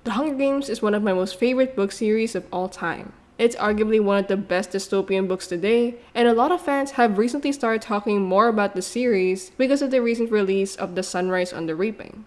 The Hunger Games is one of my most favorite book series of all time. It's arguably one of the best dystopian books today, and a lot of fans have recently started talking more about the series because of the recent release of The Sunrise on the Reaping.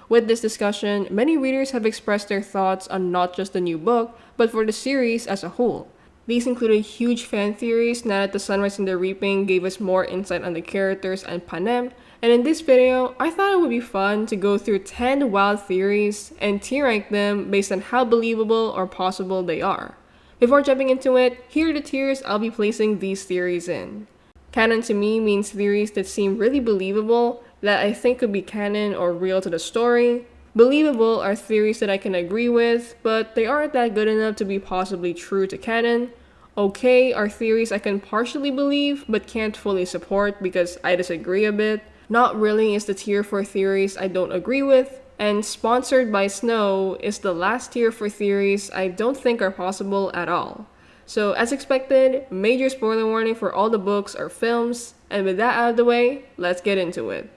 With this discussion, many readers have expressed their thoughts on not just the new book, but for the series as a whole. These included huge fan theories now that The Sunrise on the Reaping gave us more insight on the characters and Panem, and in this video, I thought it would be fun to go through 10 wild theories and tier rank them based on how believable or possible they are. Before jumping into it, here are the tiers I'll be placing these theories in. Canon to me means theories that seem really believable, that I think could be canon or real to the story. Believable are theories that I can agree with, but they aren't that good enough to be possibly true to canon. Okay are theories I can partially believe, but can't fully support because I disagree a bit. Not really is the tier for theories I don't agree with, and sponsored by Snow is the last tier for theories I don't think are possible at all. So as expected, major spoiler warning for all the books or films, and with that out of the way, let's get into it.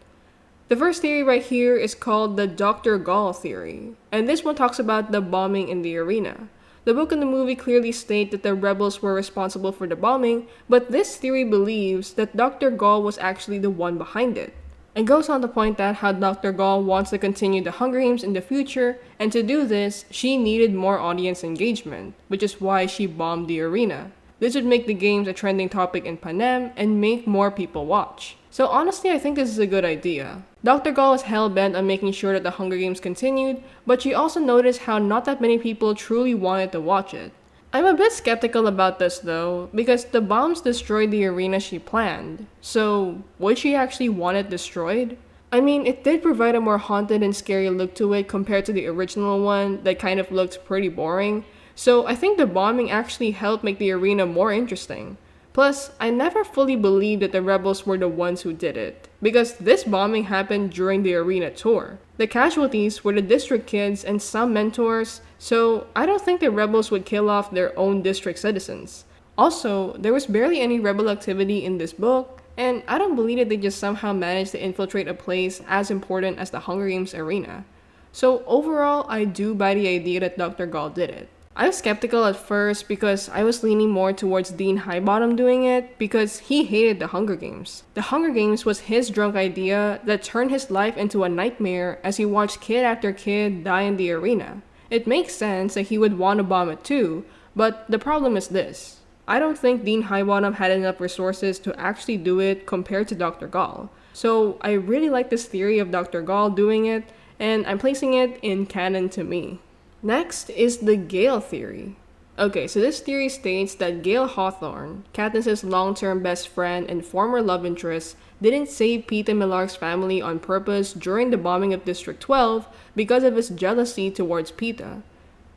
The first theory right here is called the Dr. Gaul theory, and this one talks about the bombing in the arena. The book and the movie clearly state that the rebels were responsible for the bombing, but this theory believes that Dr. Gaul was actually the one behind it. It goes on to point out how Dr. Gaul wants to continue the Hunger Games in the future, and to do this, she needed more audience engagement, which is why she bombed the arena. This would make the games a trending topic in Panem and make more people watch. So honestly, I think this is a good idea. Dr. Gaul was hell-bent on making sure that the Hunger Games continued, but she also noticed how not that many people truly wanted to watch it. I'm a bit skeptical about this though, because the bombs destroyed the arena she planned. So, would she actually want it destroyed? I mean, it did provide a more haunted and scary look to it compared to the original one that kind of looked pretty boring. So I think the bombing actually helped make the arena more interesting. Plus, I never fully believed that the rebels were the ones who did it, because this bombing happened during the arena tour. The casualties were the district kids and some mentors, so I don't think the rebels would kill off their own district citizens. Also, there was barely any rebel activity in this book, and I don't believe that they just somehow managed to infiltrate a place as important as the Hunger Games arena. So overall, I do buy the idea that Dr. Gaul did it. I was skeptical at first because I was leaning more towards Dean Highbottom doing it because he hated the Hunger Games. The Hunger Games was his drunk idea that turned his life into a nightmare as he watched kid after kid die in the arena. It makes sense that he would want to bomb it too, but the problem is this. I don't think Dean Highbottom had enough resources to actually do it compared to Dr. Gaul. So I really like this theory of Dr. Gaul doing it, and I'm placing it in canon to me. Next is the Gaul theory. Okay, so this theory states that Gaul Hawthorne, Katniss' long-term best friend and former love interest, didn't save Peeta Mellark's family on purpose during the bombing of District 12 because of his jealousy towards Peeta.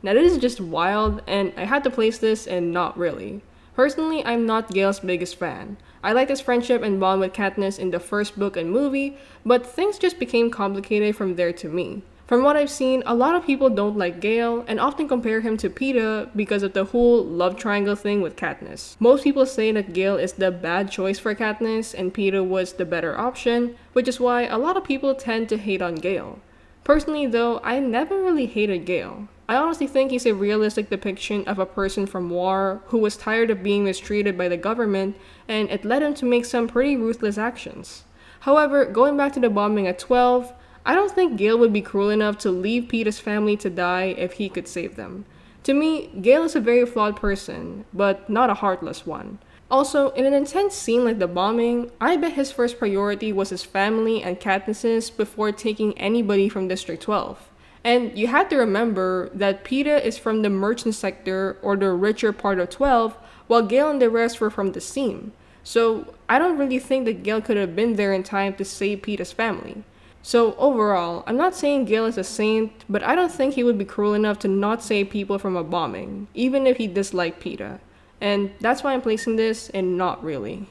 Now this is just wild, and I had to place this in not really. Personally, I'm not Gail's biggest fan. I liked his friendship and bond with Katniss in the first book and movie, but things just became complicated from there to me. From what I've seen, a lot of people don't like Gaul and often compare him to Peeta because of the whole love triangle thing with Katniss. Most people say that Gaul is the bad choice for Katniss and Peeta was the better option, which is why a lot of people tend to hate on Gaul. Personally though, I never really hated Gaul. I honestly think he's a realistic depiction of a person from war who was tired of being mistreated by the government, and it led him to make some pretty ruthless actions. However, going back to the bombing at 12, I don't think Gaul would be cruel enough to leave Peeta's family to die if he could save them. To me, Gaul is a very flawed person, but not a heartless one. Also, in an intense scene like the bombing, I bet his first priority was his family and Katniss's before taking anybody from District 12. And you have to remember that Peeta is from the merchant sector or the richer part of 12, while Gaul and the rest were from the seam. So I don't really think that Gaul could have been there in time to save Peeta's family. So overall, I'm not saying Gaul is a saint, but I don't think he would be cruel enough to not save people from a bombing, even if he disliked Peeta. And that's why I'm placing this in not really.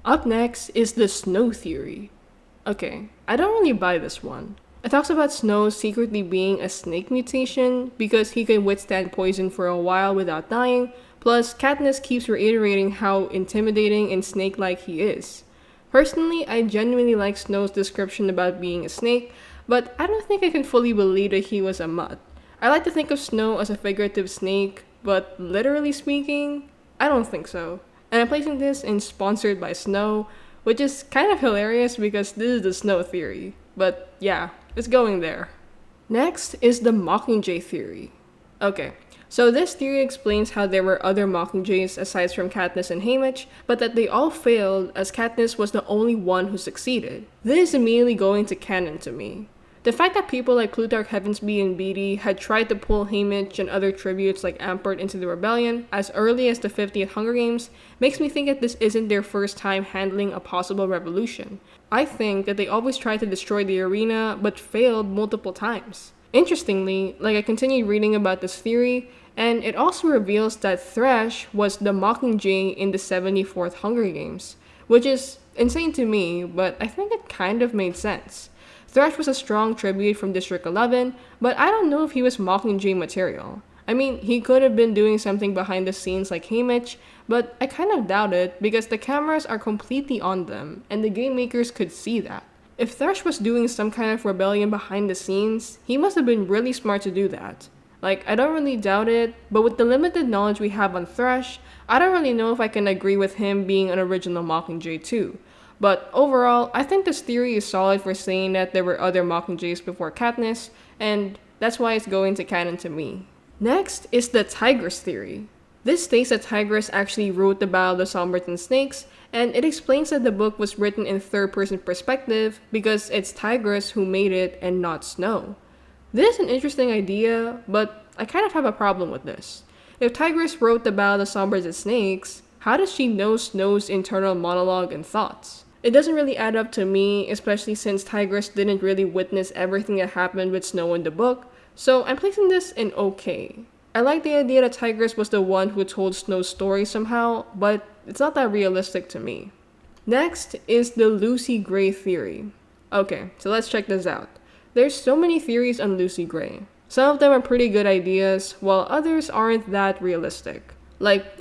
Up next is the Snow theory. Okay, I don't really buy this one. It talks about Snow secretly being a snake mutation because he can withstand poison for a while without dying, plus Katniss keeps reiterating how intimidating and snake-like he is. Personally, I genuinely like Snow's description about being a snake, but I don't think I can fully believe that he was a mutt. I like to think of Snow as a figurative snake, but literally speaking, I don't think so. And I'm placing this in Sponsored by Snow, which is kind of hilarious because this is the Snow theory. But yeah, it's going there. Next is the Mockingjay theory. Okay, so this theory explains how there were other Mockingjays aside from Katniss and Haymitch, but that they all failed as Katniss was the only one who succeeded. This is immediately going to canon to me. The fact that people like Plutarch, Heavensbee, and Beatty had tried to pull Haymitch and other tributes like Ampert into the rebellion as early as the 50th Hunger Games makes me think that this isn't their first time handling a possible revolution. I think that they always tried to destroy the arena but failed multiple times. Interestingly, I continued reading about this theory, and it also reveals that Thresh was the Mockingjay in the 74th Hunger Games, which is insane to me, but I think it kind of made sense. Thresh was a strong tribute from District 11, but I don't know if he was Mockingjay material. I mean, he could have been doing something behind the scenes like Haymitch, but I kind of doubt it because the cameras are completely on them, and the game makers could see that. If Thresh was doing some kind of rebellion behind the scenes, he must have been really smart to do that. I don't really doubt it, but with the limited knowledge we have on Thresh, I don't really know if I can agree with him being an original Mockingjay too. But overall, I think this theory is solid for saying that there were other Mockingjays before Katniss, and that's why it's going to canon to me. Next is the Tigris theory. This states that Tigris actually wrote the Ballad of Songbirds and Snakes, and it explains that the book was written in third-person perspective because it's Tigris who made it and not Snow. This is an interesting idea, but I kind of have a problem with this. If Tigris wrote the Ballad of Songbirds and Snakes, how does she know Snow's internal monologue and thoughts? It doesn't really add up to me, especially since Tigris didn't really witness everything that happened with Snow in the book, so I'm placing this in okay. I like the idea that Tigris was the one who told Snow's story somehow, but it's not that realistic to me. Next is the Lucy Gray theory. Okay, so let's check this out. There's so many theories on Lucy Gray. Some of them are pretty good ideas, while others aren't that realistic.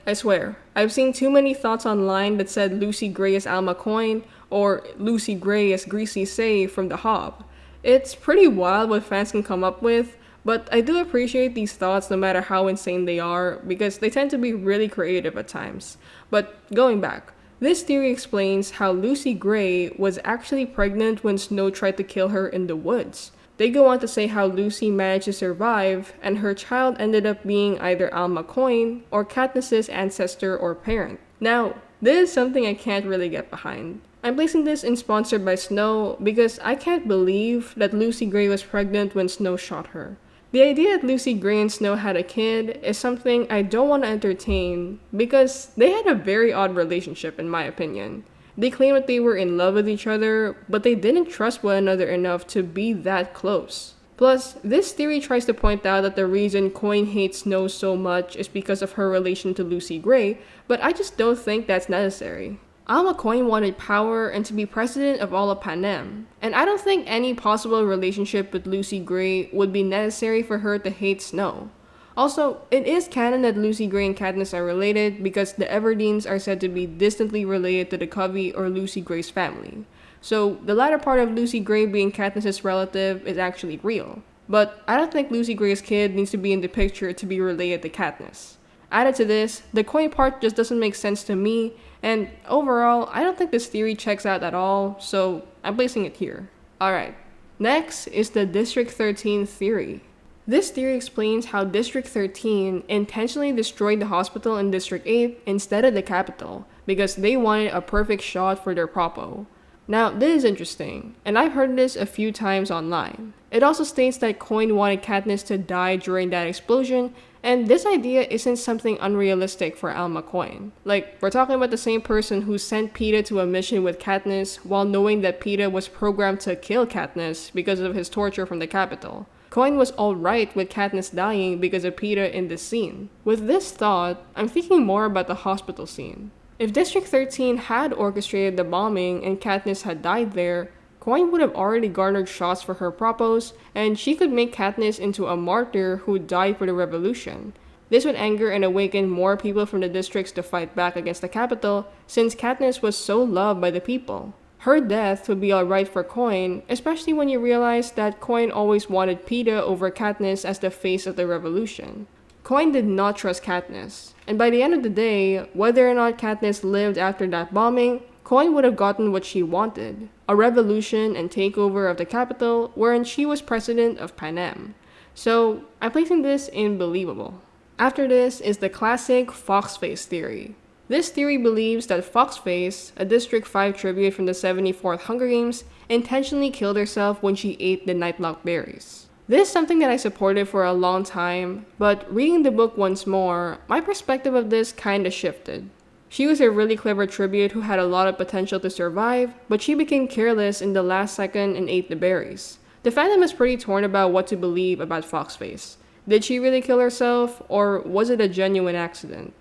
I swear, I've seen too many thoughts online that said Lucy Gray is Alma Coin, or Lucy Gray is Greasy Say from The Hob. It's pretty wild what fans can come up with, but I do appreciate these thoughts no matter how insane they are, because they tend to be really creative at times. But going back, this theory explains how Lucy Gray was actually pregnant when Snow tried to kill her in the woods. They go on to say how Lucy managed to survive, and her child ended up being either Alma Coin or Katniss's ancestor or parent. Now, this is something I can't really get behind. I'm placing this in Sponsored by Snow because I can't believe that Lucy Gray was pregnant when Snow shot her. The idea that Lucy Gray and Snow had a kid is something I don't want to entertain because they had a very odd relationship in my opinion. They claim that they were in love with each other, but they didn't trust one another enough to be that close. Plus, this theory tries to point out that the reason Coin hates Snow so much is because of her relation to Lucy Gray, but I just don't think that's necessary. Alma Coin wanted power and to be president of all of Panem, and I don't think any possible relationship with Lucy Gray would be necessary for her to hate Snow. Also, it is canon that Lucy Gray and Katniss are related because the Everdeens are said to be distantly related to the Covey or Lucy Gray's family. So, the latter part of Lucy Gray being Katniss's relative is actually real. But I don't think Lucy Gray's kid needs to be in the picture to be related to Katniss. Added to this, the Coin part just doesn't make sense to me, and overall, I don't think this theory checks out at all, so I'm placing it here. Alright, next is the District 13 theory. This theory explains how District 13 intentionally destroyed the hospital in District 8 instead of the capital because they wanted a perfect shot for their propo. Now, this is interesting, and I've heard this a few times online. It also states that Coin wanted Katniss to die during that explosion, and this idea isn't something unrealistic for Alma Coin. We're talking about the same person who sent Peeta to a mission with Katniss while knowing that Peeta was programmed to kill Katniss because of his torture from the capital. Coin was alright with Katniss dying because of Peeta in this scene. With this thought, I'm thinking more about the hospital scene. If District 13 had orchestrated the bombing and Katniss had died there, Coin would have already garnered shots for her propos, and she could make Katniss into a martyr who died for the revolution. This would anger and awaken more people from the districts to fight back against the capital, since Katniss was so loved by the people. Her death would be alright for Coin, especially when you realize that Coin always wanted Peeta over Katniss as the face of the revolution. Coin did not trust Katniss, and by the end of the day, whether or not Katniss lived after that bombing, Coin would have gotten what she wanted, a revolution and takeover of the capital wherein she was president of Panem. So, I'm placing this in believable. After this is the classic Foxface theory. This theory believes that Foxface, a District 5 tribute from the 74th Hunger Games, intentionally killed herself when she ate the Nightlock berries. This is something that I supported for a long time, but reading the book once more, my perspective of this kinda shifted. She was a really clever tribute who had a lot of potential to survive, but she became careless in the last second and ate the berries. The fandom is pretty torn about what to believe about Foxface. Did she really kill herself, or was it a genuine accident?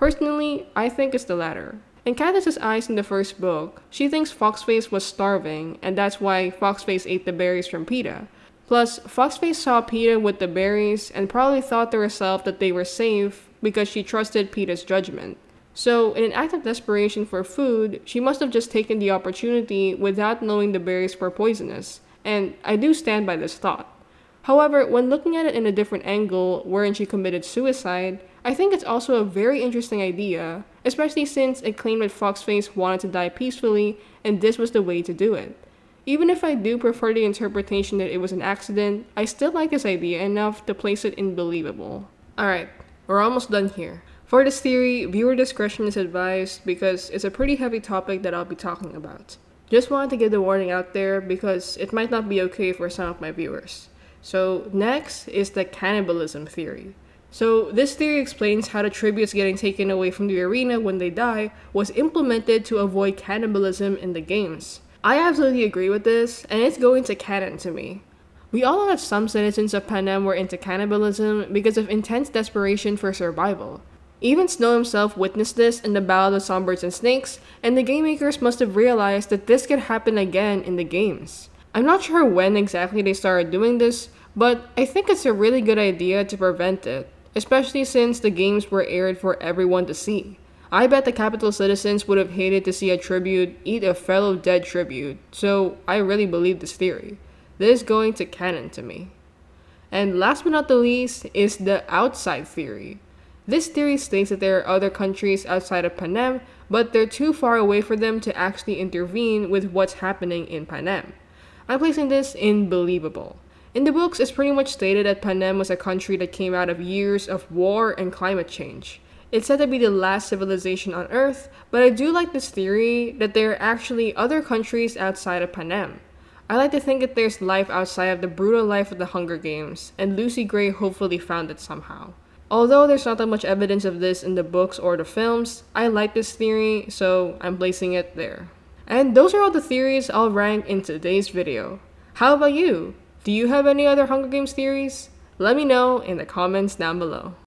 Personally, I think it's the latter. In Katniss's eyes in the first book, she thinks Foxface was starving, and that's why Foxface ate the berries from Peeta. Plus, Foxface saw Peeta with the berries and probably thought to herself that they were safe because she trusted Peeta's judgment. So, in an act of desperation for food, she must have just taken the opportunity without knowing the berries were poisonous, and I do stand by this thought. However, when looking at it in a different angle, wherein she committed suicide, I think it's also a very interesting idea, especially since it claimed that Foxface wanted to die peacefully, and this was the way to do it. Even if I do prefer the interpretation that it was an accident, I still like this idea enough to place it in believable. Alright, we're almost done here. For this theory, viewer discretion is advised because it's a pretty heavy topic that I'll be talking about. Just wanted to get the warning out there because it might not be okay for some of my viewers. So next is the cannibalism theory. So this theory explains how the tributes getting taken away from the arena when they die was implemented to avoid cannibalism in the games. I absolutely agree with this, and it's going to canon to me. We all know that some citizens of Panem were into cannibalism because of intense desperation for survival. Even Snow himself witnessed this in the Ballad of Songbirds and Snakes, and the game makers must have realized that this could happen again in the games. I'm not sure when exactly they started doing this, but I think it's a really good idea to prevent it, especially since the games were aired for everyone to see. I bet the capital citizens would have hated to see a tribute eat a fellow dead tribute, so I really believe this theory. This is going to canon to me. And last but not the least is the outside theory. This theory states that there are other countries outside of Panem, but they're too far away for them to actually intervene with what's happening in Panem. I'm placing this in believable. In the books, it's pretty much stated that Panem was a country that came out of years of war and climate change. It's said to be the last civilization on Earth, but I do like this theory that there are actually other countries outside of Panem. I like to think that there's life outside of the brutal life of the Hunger Games, and Lucy Gray hopefully found it somehow. Although there's not that much evidence of this in the books or the films, I like this theory, so I'm placing it there. And those are all the theories I'll rank in today's video. How about you? Do you have any other Hunger Games theories? Let me know in the comments down below.